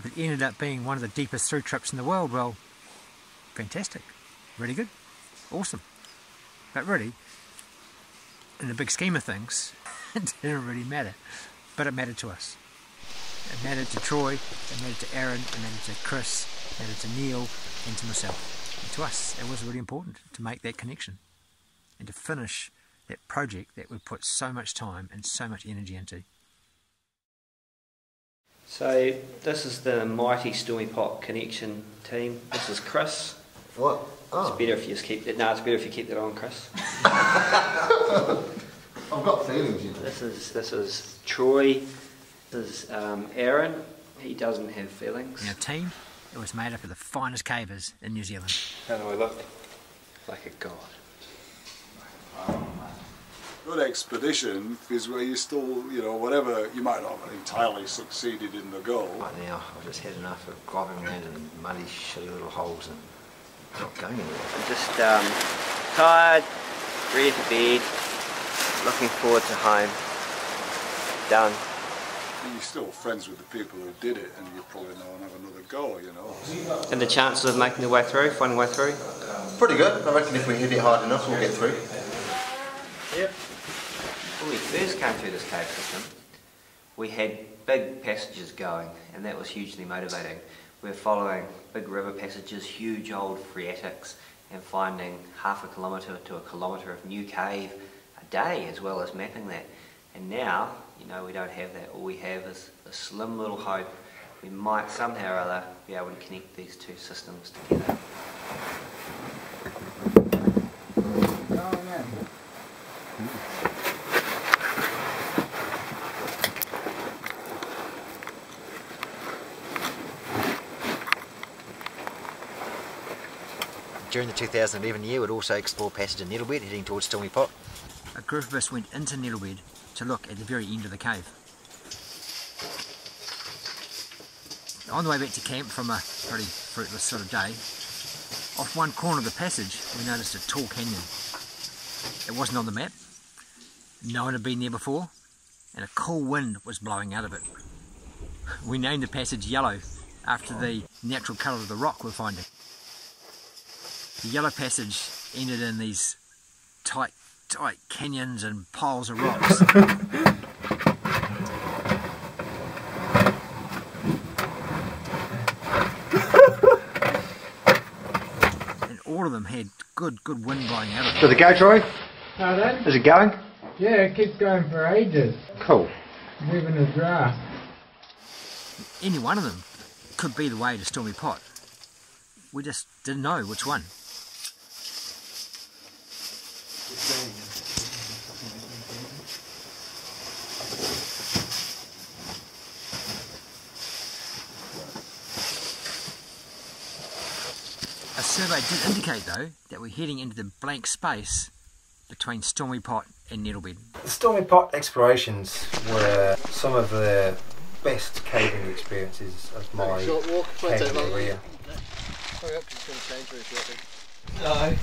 If it ended up being one of the deepest through trips in the world, well, fantastic, really good, awesome. But really, in the big scheme of things, it didn't really matter. But it mattered to us. It mattered to Troy, it mattered to Aaron, it mattered to Chris, it mattered to Neil, and to myself. And to us, it was really important to make that connection and to finish that project that we put so much time and so much energy into. So this is the mighty Stormy Pot connection team. This is Chris. What? Oh. It's better if you just keep that. No, it's better if you keep that on, Chris. I've got feelings, you know. This is Troy. This is Aaron. He doesn't have feelings. Our team, it was made up of the finest cavers in New Zealand. How do I look? Like a god. Good expedition is where you still, you know, whatever, you might not have entirely succeeded in the goal. Right now, I've just had enough of grinding around in muddy, shitty little holes and not going anywhere. I'm just tired, ready for bed, looking forward to home. Done. You're still friends with the people who did it, and you probably know and have another go, you know. And the chances of making the way through, finding a way through? Pretty good. I reckon if we hit it hard enough, we'll get through. Yep. When we first came through this cave system, we had big passages going, and that was hugely motivating. We were following big river passages, huge old phreatics, and finding half a kilometre to a kilometre of new cave a day, as well as mapping that. And now, you know, we don't have that. All we have is a slim little hope we might somehow or other be able to connect these two systems together. During the 2011 year, we'd also explore passage in Nettlebed, heading towards Stormy Pot. A group of us went into Nettlebed to look at the very end of the cave. On the way back to camp from a pretty fruitless sort of day, off one corner of the passage we noticed a tall canyon. It wasn't on the map, no one had been there before, and a cool wind was blowing out of it. We named the passage Yellow after the natural colour of the rock we're finding. The Yellow Passage ended in these tight canyons and piles of rocks. And all of them had good wind blowing out of them. Does it go, Troy? Pardon? Is it going? Yeah, it keeps going for ages. Cool. Moving a draft. Any one of them could be the way to Stormy Pot. We just didn't know which one. A survey did indicate though that we're heading into the blank space between Stormy Pot and Nettlebed. The Stormy Pot explorations were some of the best caving experiences of my caving career. Hurry up, 'cause it's going to change very shortly. No.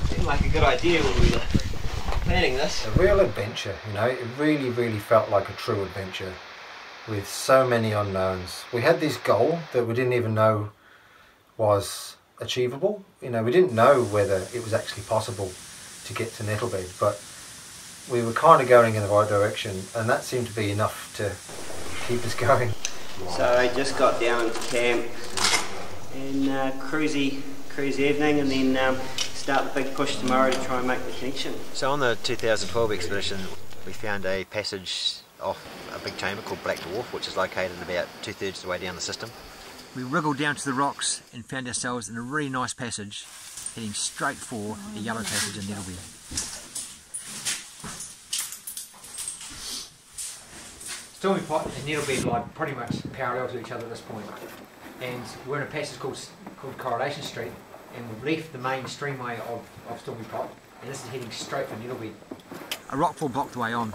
Seemed like a good idea when we were planning this. A real adventure, you know, it really felt like a true adventure with so many unknowns. We had this goal that we didn't even know was achievable. You know, we didn't know whether it was actually possible to get to Nettlebed, but we were kind of going in the right direction, and that seemed to be enough to keep us going. So I just got down to camp and cruisy evening, and then start the big push tomorrow to try and make the connection. So on the 2012 expedition, we found a passage off a big chamber called Black Dwarf, which is located about 2/3 of the way down the system. We wriggled down to the rocks and found ourselves in a really nice passage heading straight for the Yellow Passage in Nettlebed. Stormy Pot and Nettlebed lie pretty much parallel to each other at this point, and we're in a passage called Correlation Street, and we've left the main streamway of Stormy Pot, and this is heading straight for Nettlebed. A rockfall blocked the way on.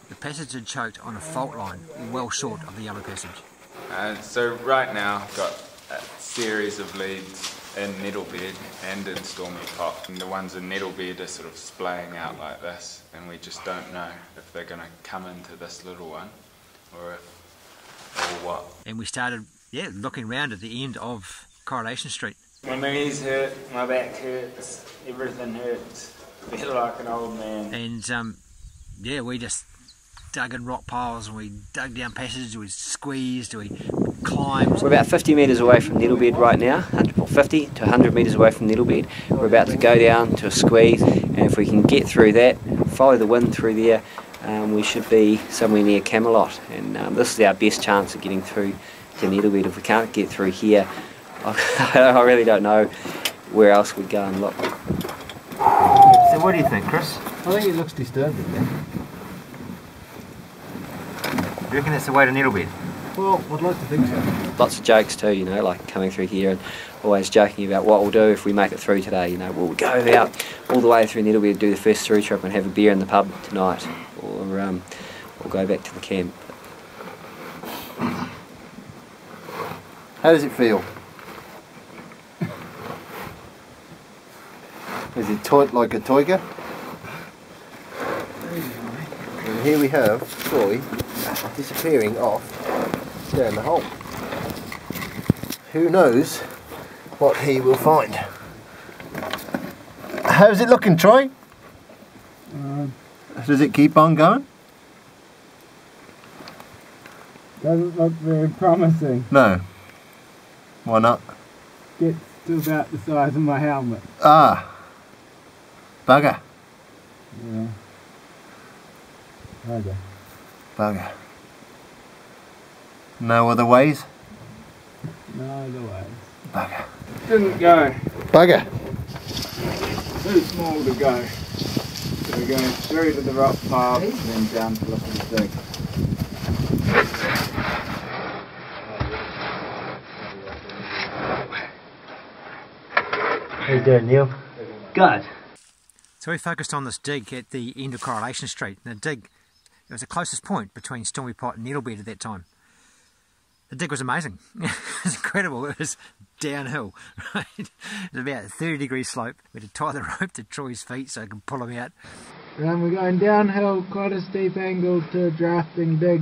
The passage had choked on a fault line well short of the Yellow Passage. So right now I've got a series of leads in Nettlebed and in Stormy Pot, and the ones in Nettlebed are sort of splaying out like this, and we just don't know if they're going to come into this little one or if what. And we started, yeah, looking around at the end of Coronation Street. My knees hurt, my back hurts, everything hurts. I feel like an old man. And yeah, we just dug in rock piles and we dug down passages, we squeezed, we climbed. We're about 50 metres away from Nettlebed right now, 50 to 100 metres away from Nettlebed. We're about to go down to a squeeze, and if we can get through that, follow the wind through there, we should be somewhere near Camelot, and this is our best chance of getting through to Nettlebed. If we can't get through here, I really don't know where else we'd go and look. So what do you think, Chris? I think it looks disturbing there. Do you reckon that's the way to Nettlebed? Well, I'd like to think so. Lots of jokes too, you know, like coming through here and always joking about what we'll do if we make it through today. You know, we'll go out all the way through Nettlebed, do the first through trip and have a beer in the pub tonight, or we'll go back to the camp. How does it feel? Is it like a toiger? And here we have Troy disappearing off down the hole. Who knows what he will find? How's it looking, Troy? Does it keep on going? Doesn't look very promising. No. Why not? Gets to about the size of my helmet. Ah. Bugger. Yeah. Okay. Bugger. No other ways? No other way. Bugger. Didn't go. Bugger. Too small to go. So we're going through to the rock pile and then down to look at the thing. How you doing, Neil? Good. So we focused on this dig at the end of Coronation Street. The dig, it was the closest point between Stormy Pot and Nettlebed at that time. The dig was amazing. It was incredible. It was downhill, right? It was about a 30-degree slope. We had to tie the rope to Troy's feet so I could pull him out. And we're going downhill, quite a steep angle to a drafting dig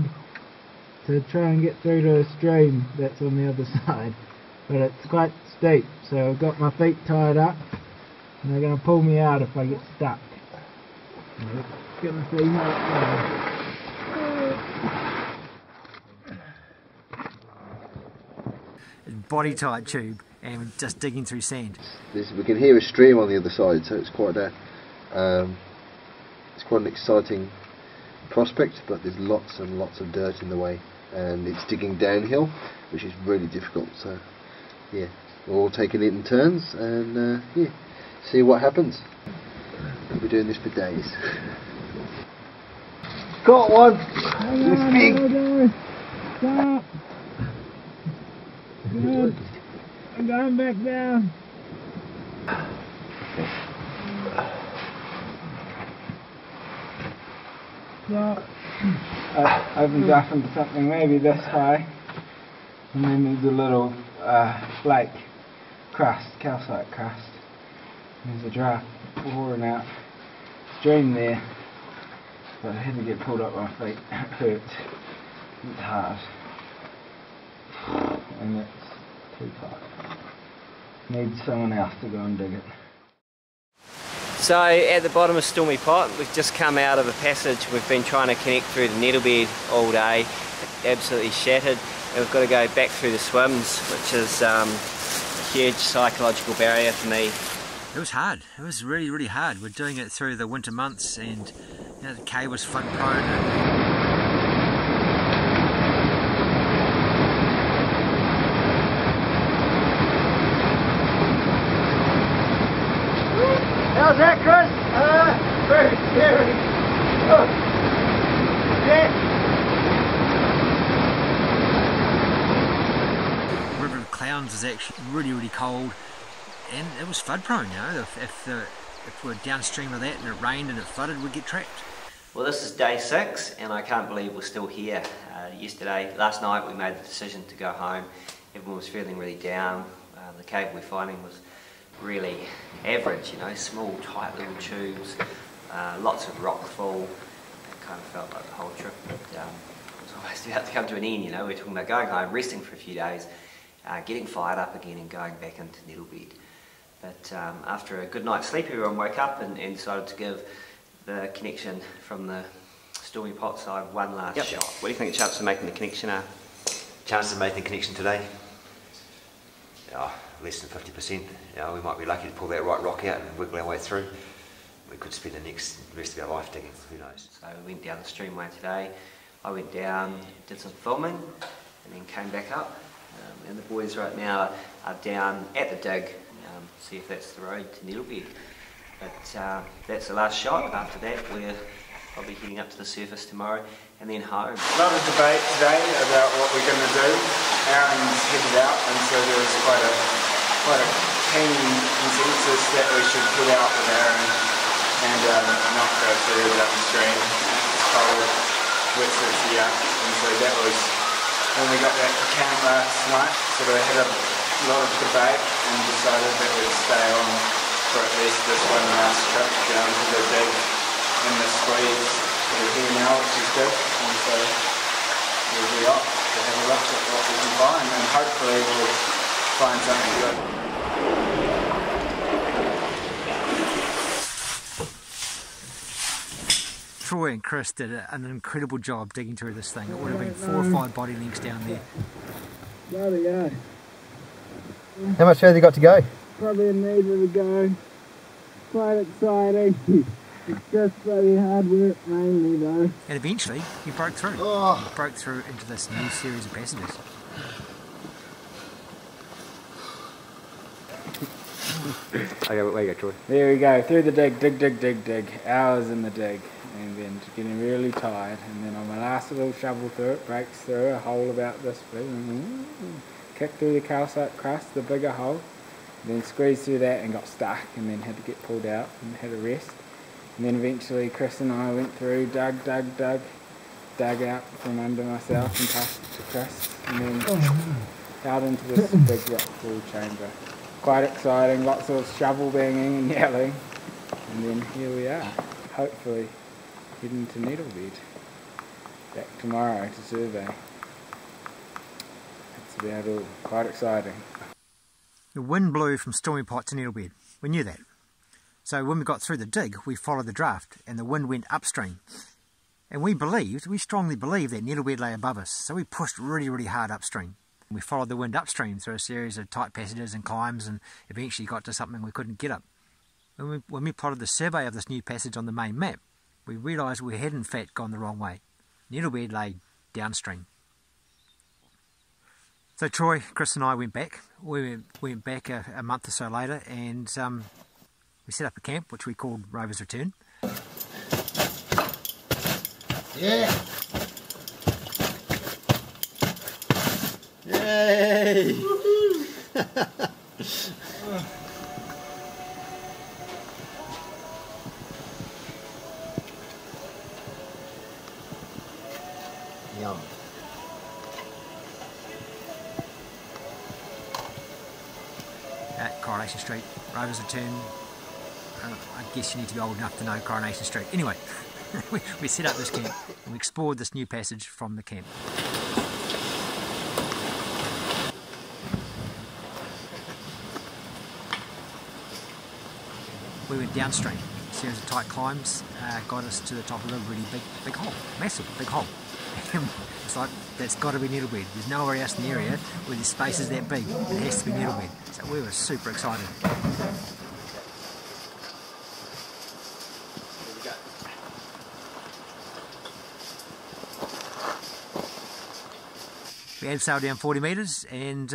to try and get through to a stream that's on the other side. But it's quite steep, so I've got my feet tied up and they're going to pull me out if I get stuck. It's going to see how it goes. Body tight tube and we're just digging through sand. We can hear a stream on the other side, so it's quite an exciting prospect, but there's lots and lots of dirt in the way, and it's digging downhill, which is really difficult. So yeah, we're all taking it in turns, and yeah, see what happens. We'll be doing this for days. Got one. It's big. Stop. Good. I'm going back down. So, I've been drafting to something maybe this high, and then there's a little flake crust, calcite crust. There's a draft pouring out stream there, but I had to get pulled up my feet. It hurts. It's hard. And it's too tight. Needs someone else to go and dig it. So at the bottom of Stormy Pot, we've just come out of a passage. We've been trying to connect through the Nettlebed all day, absolutely shattered, and we've got to go back through the swims, which is a huge psychological barrier for me. It was hard. It was really, really hard. We're doing it through the winter months, and you know, the cave was flood prone. How's that, Chris? Very scary. Oh. Yeah. River of Clowns is actually really, really cold, and it was flood prone. You know, if we're downstream of that and it rained and it flooded, we'd get trapped. Well, this is day 6, and I can't believe we're still here. Last night we made the decision to go home. Everyone was feeling really down. The cave we're finding was really average, you know, small, tight little tubes, lots of rock fall. It kind of felt like the whole trip was almost about to come to an end, you know. We're talking about going home, resting for a few days, getting fired up again and going back into Nettlebed. But after a good night's sleep, everyone woke up and decided to give the connection from the Stormy Pot side one last shot. What do you think the chances of making the connection are? Chances of making the connection today? Oh, less than 50%. We might be lucky to pull that right rock out and wiggle our way through. We could spend the rest of our life digging, who knows. So we went down the streamway today. I went down, did some filming, and then came back up. And the boys right now are down at the dig, see if that's the road to Nettlebed. But that's the last shot. After that, we're probably heading up to the surface tomorrow and then home. A lot of debate today about what we're going to do. Aaron's headed out, and so there was quite a keen consensus that we should put out with Aaron and not go further downstream. It's cold, wet since the and so that was when we got back to camp last night. So we had a lot of debate and decided that we'd stay on for at least this one last trip down to the dig and the squeeze. We're here now, which is good, and so we'll be off to have a look at what we can find, and hopefully we'll find something good. Troy and Chris did an incredible job digging through this thing. It would have been 4 or 5 body lengths down there. There we go. How much further you got to go? Probably a metre to go. Quite exciting. It's just bloody hard work mainly though. And eventually he broke through. He broke through into this new series of passages. Okay, where you go, Troy? There we go, through the dig. Hours in the dig. And then getting really tired. And then on my last little shovel through it, breaks through a hole about this big. Kicked through the calcite crust, the bigger hole. And then squeezed through that and got stuck and then had to get pulled out and had a rest. And then eventually Chris and I went through, dug out from under myself and passed to Chris. And then out into this big rock pool chamber. Quite exciting, lots of shovel banging and yelling. And then here we are, hopefully heading to Nettlebed. Back tomorrow to survey. That's about all. Quite exciting. The wind blew from Stormy Pot to Nettlebed. We knew that. So when we got through the dig, we followed the draft and the wind went upstream. And we strongly believed that Nettlebed lay above us. So we pushed really hard upstream. We followed the wind upstream through a series of tight passages and climbs and eventually got to something we couldn't get up. When we plotted the survey of this new passage on the main map, we realised we had in fact gone the wrong way. Nettlebed lay downstream. So Troy, Chris and I went back. We went back a month or so later and we set up a camp which we called Rover's Return. Yeah! Yay! Yum. At Coronation Street, Rover's Return. I guess you need to be old enough to know Coronation Street. Anyway, we set up this camp and we explored this new passage from the camp. We went downstream. A series of tight climbs got us to the top of a really big hole, massive big hole. It's like, that's got to be Nettlebed. There's nowhere else in the area where the space is that big. It has to be Nettlebed. So we were super excited. We abseiled down 40 metres and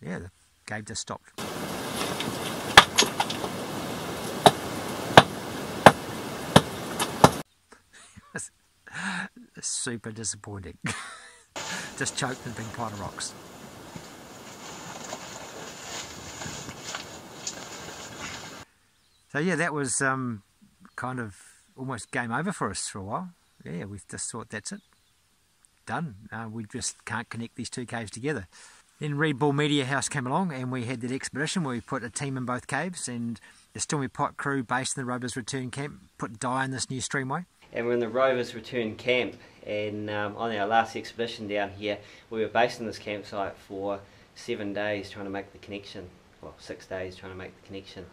yeah, the cave just stopped. Super disappointing. Just choked in a big pile of rocks. So yeah, that was kind of almost game over for us for a while. Yeah, we just thought that's it. Done. We just can't connect these two caves together. Then Red Bull Media House came along and we had that expedition where we put a team in both caves, and the Stormy Pot crew based in the Rover's Return camp put dye in this new streamway. and we're in the Rovers Return Camp, and on our last expedition down here we were based in this campsite for 7 days trying to make the connection, well 6 days trying to make the connection,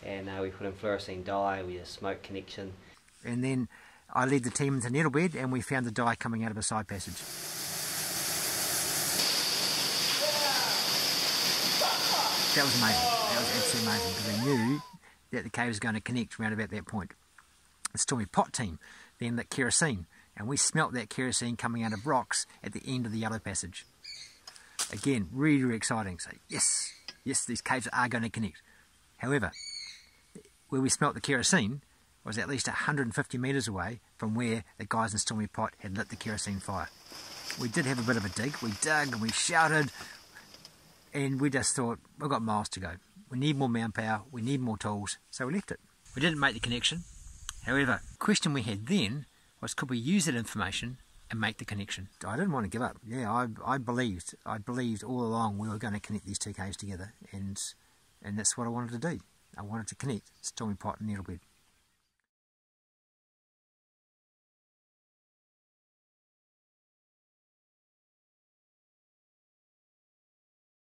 and we put in fluorescein dye, we had a smoke connection. And then I led the team into Nettlebed and we found the dye coming out of a side passage. That was amazing, that was absolutely amazing, because they knew that the cave was going to connect around about that point. The Stormy Pot team then lit kerosene, and we smelt that kerosene coming out of rocks at the end of the yellow passage. Again, really, really exciting. So yes, these caves are going to connect. However, where we smelt the kerosene was at least 150 metres away from where the guys in Stormy Pot had lit the kerosene fire. We did have a bit of a dig. We dug and we shouted, and we just thought, we've got miles to go. We need more manpower, we need more tools, so we left it. We didn't make the connection. However, the question we had then was, could we use that information and make the connection? I didn't want to give up. Yeah, I believed all along we were going to connect these two caves together, and that's what I wanted to do. I wanted to connect Stormy Pot and Nettlebed.